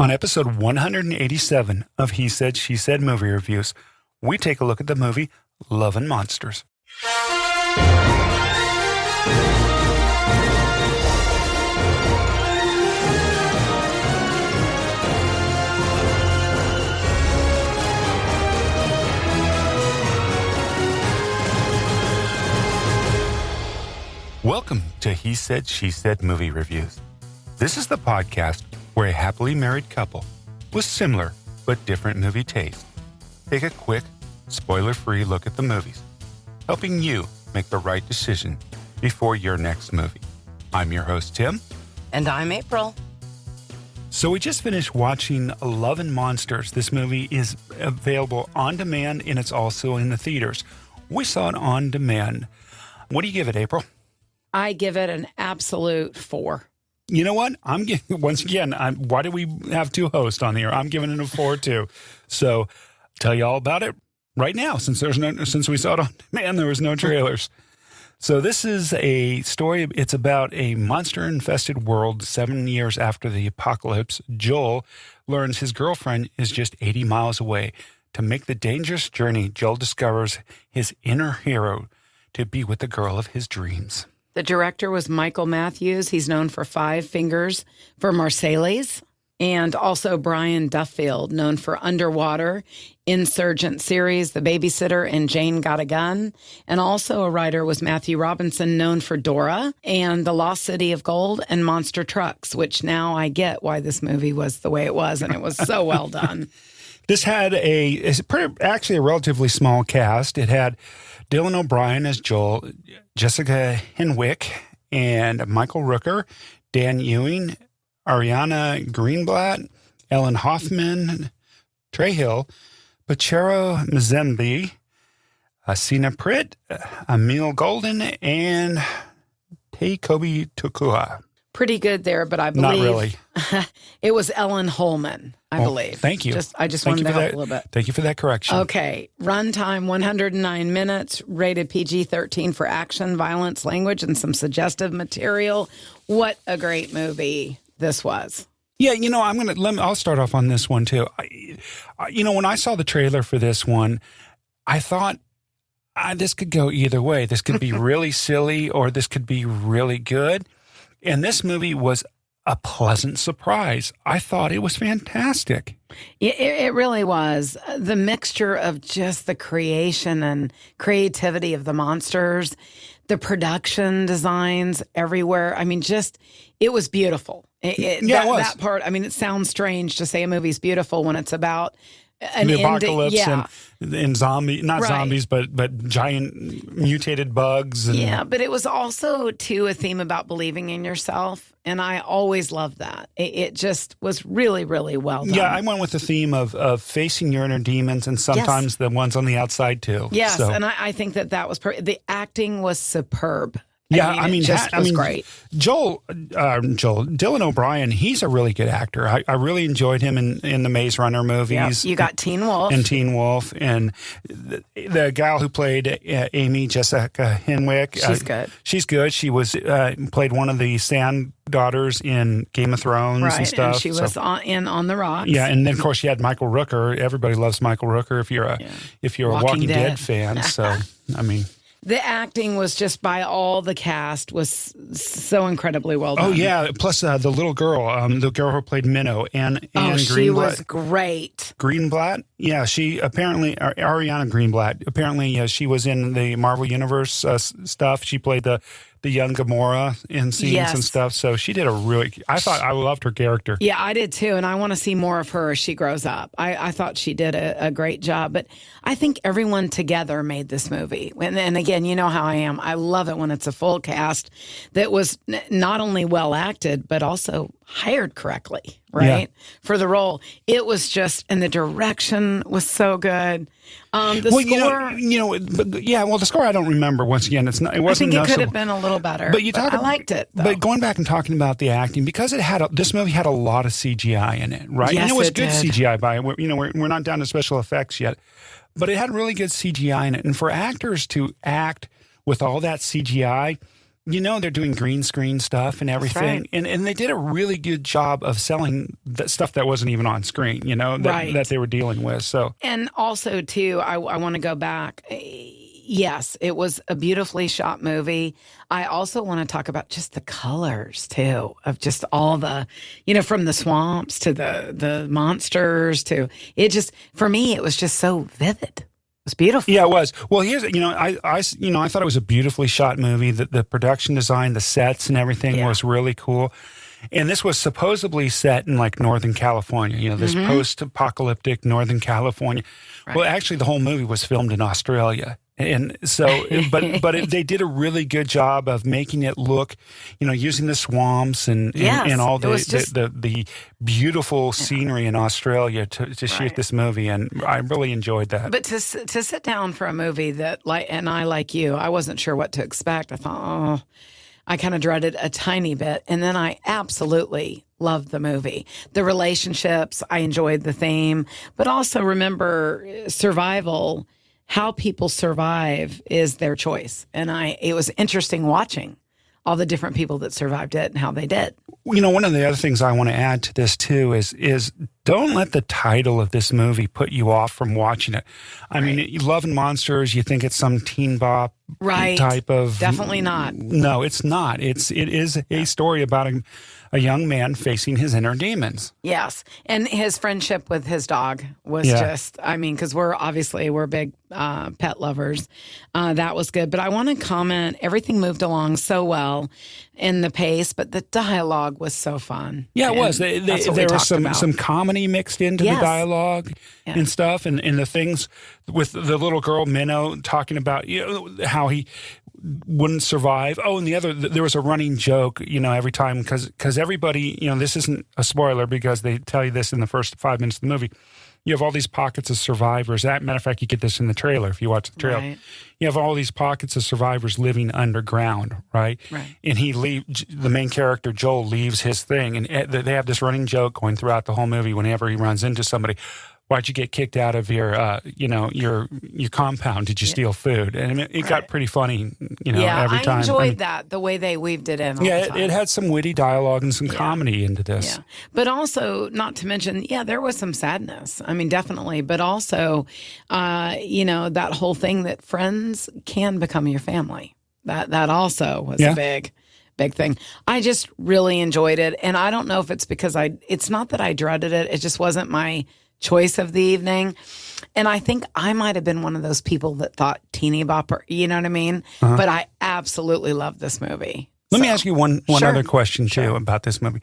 On episode 187 of He Said, She Said movie reviews, we take a look at the movie Love and Monsters. Welcome to He Said, She Said movie reviews. This is the podcast where a happily married couple with similar but different movie taste take a quick, spoiler-free look at the movies, helping you make the right decision before your next movie. I'm your host, Tim. And I'm April. So we just finished watching Love and Monsters. This movie is available on demand, and it's also in the theaters. We saw it on demand. What do you give it, April? I give it an absolute 4. You know what? I'm giving, once again, why do we have two hosts on here? I'm giving it a 4 too. So tell you all about it right now, since we saw it on demand, there was no trailers. So this is a story. It's about a monster-infested world 7 years after the apocalypse. Joel learns his girlfriend is just 80 miles away. To make the dangerous journey, Joel discovers his inner hero to be with the girl of his dreams. The director was Michael Matthews. He's known for Five Fingers for Marseilles, and also Brian Duffield, known for Underwater, Insurgent series, The Babysitter, and Jane Got a Gun. And also a writer was Matthew Robinson, known for Dora and The Lost City of Gold and Monster Trucks, which now I get why this movie was the way it was, and it was so well done. This had actually a relatively small cast. It had Dylan O'Brien as Joel, Jessica Henwick, and Michael Rooker, Dan Ewing, Ariana Greenblatt, Ellen Hoffman, Hale, Pacharo Mzembe, Senie Priti, Emil Golden, and Kobe Tuhaka. Pretty good there, but I believe... Not really. It was Ellen Hollman, I believe. Thank you. I just wanted to help a little bit. Thank you for that correction. Okay. Runtime, 109 minutes, rated PG-13 for action, violence, language, and some suggestive material. What a great movie this was. Yeah, you know, I'll start off on this one too. When I saw the trailer for this one, I thought this could go either way. This could be really silly, or this could be really good. And this movie was a pleasant surprise. I thought it was fantastic. It really was. The mixture of just the creation and creativity of the monsters, the production designs everywhere. I mean, it was beautiful. It was. That part, I mean, it sounds strange to say a movie's beautiful when it's about the apocalypse and zombie, not right. Zombies, but giant mutated bugs. And but it was also, too, a theme about believing in yourself. And I always loved that. It just was really, really well done. Yeah, I went with the theme of facing your inner demons and sometimes the ones on the outside, too. Yes, and I think that was the acting was superb. Yeah, it was great. Dylan O'Brien, he's a really good actor. I really enjoyed him in the Maze Runner movies. Yep. You got Teen Wolf. And the gal who played Amy, Jessica Henwick. She's good. She's good. She was played one of the Sand daughters in Game of Thrones and stuff. And she was on the Rocks. Yeah, and then of course you had Michael Rooker. Everybody loves Michael Rooker if you're a Walking Dead fan. So I mean. The acting was just by all the cast was so incredibly well done. Oh, yeah. Plus the little girl, the girl who played Minnow, and Greenblatt. She was great. Greenblatt? Yeah, she apparently, Ariana Greenblatt, apparently she was in the Marvel Universe stuff. She played the young Gamora in scenes and stuff. So she did I loved her character. Yeah, I did too. And I want to see more of her as she grows up. I thought she did a great job. But I think everyone together made this movie. And again, you know how I am. I love it when it's a full cast that was not only well acted, but also hired correctly, right? Yeah. For the role. It was just, and the direction was so good. The score, the score I don't remember. Once again, it wasn't. I think it could have been a little better. But I liked it. Though. But going back and talking about the acting, because this movie had a lot of CGI in it, right? Yes, and it was good CGI by we're not down to special effects yet, but it had really good CGI in it. And for actors to act with all that CGI, they're doing green screen stuff and everything. Right. And they did a really good job of selling the stuff that wasn't even on screen, Right. that they were dealing with. So, And also, too, I want to go back. Yes, it was a beautifully shot movie. I also want to talk about just the colors, too, of just all the, from the swamps to the monsters to it just, for me, it was just so vivid. It was beautiful. yeah, it was. Well, here's, I thought it was a beautifully shot movie. The production design, the sets and everything was really cool. And this was supposedly set in like Northern California, this post-apocalyptic Northern California. Right. Well, actually, the whole movie was filmed in Australia. And so, they did a really good job of making it look, using the swamps and all the beautiful scenery in Australia to shoot this movie. And I really enjoyed that. But to sit down for a movie that, like you, I wasn't sure what to expect. I thought, I kind of dreaded a tiny bit. And then I absolutely loved the movie. The relationships, I enjoyed the theme. But also remember, survival, how people survive is their choice. And it was interesting watching all the different people that survived it and how they did. One of the other things I want to add to this too is don't let the title of this movie put you off from watching it. I mean, you love monsters, you think it's some teen bop type of. Definitely not. No, it's not. It is a story about a young man facing his inner demons. Yes. And his friendship with his dog was just, because we're big pet lovers. That was good. But I want to comment, everything moved along so well in the pace, but the dialogue was so fun. Yeah, it was. There was some comedy mixed into the dialogue and stuff. And the things with the little girl, Minnow, talking about how he wouldn't survive. Oh, and there was a running joke, every time, because everybody, this isn't a spoiler because they tell you this in the first 5 minutes of the movie. You have all these pockets of survivors. Matter of fact, you get this in the trailer if you watch the trailer. Right. You have all these pockets of survivors living underground, right? Right. And the main character, Joel, leaves his thing, and they have this running joke going throughout the whole movie whenever he runs into somebody. Why'd you get kicked out of your compound? Did you steal food? And it got pretty funny, every time. I enjoyed that, the way they weaved it in. It had some witty dialogue and some comedy into this. Yeah. But also, not to mention, there was some sadness. I mean, definitely. But also, that whole thing that friends can become your family. That also was a big thing. I just really enjoyed it. And I don't know if it's because it's not that I dreaded it. It just wasn't my choice of the evening. And I think I might have been one of those people that thought teeny bopper, you know what I mean? But I absolutely love this movie. Let me ask you one other question too about this movie.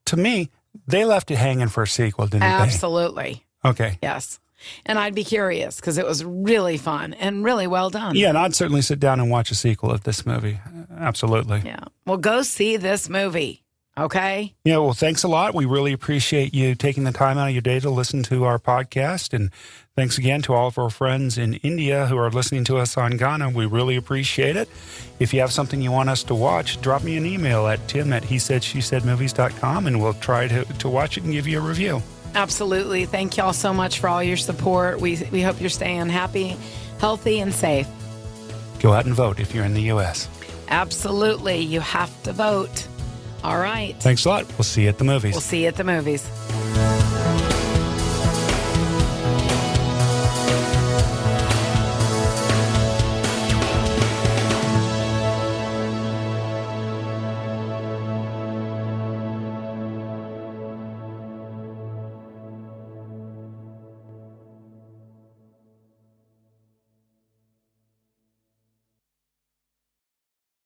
To me, they left it hanging for a sequel, didn't they? Absolutely. Okay. Yes. And I'd be curious because it was really fun and really well done. Yeah, and I'd certainly sit down and watch a sequel of this movie. Absolutely. Yeah. Well, go see this movie. Okay. Yeah, well, thanks a lot. We really appreciate you taking the time out of your day to listen to our podcast. And thanks again to all of our friends in India who are listening to us on Ghana. We really appreciate it. If you have something you want us to watch, drop me an email at tim@hesaidshessaidmovies.com and we'll try to watch it and give you a review. Absolutely. Thank y'all so much for all your support. We hope you're staying happy, healthy, and safe. Go out and vote if you're in the U.S. Absolutely. You have to vote. All right. Thanks a lot. We'll see you at the movies. We'll see you at the movies.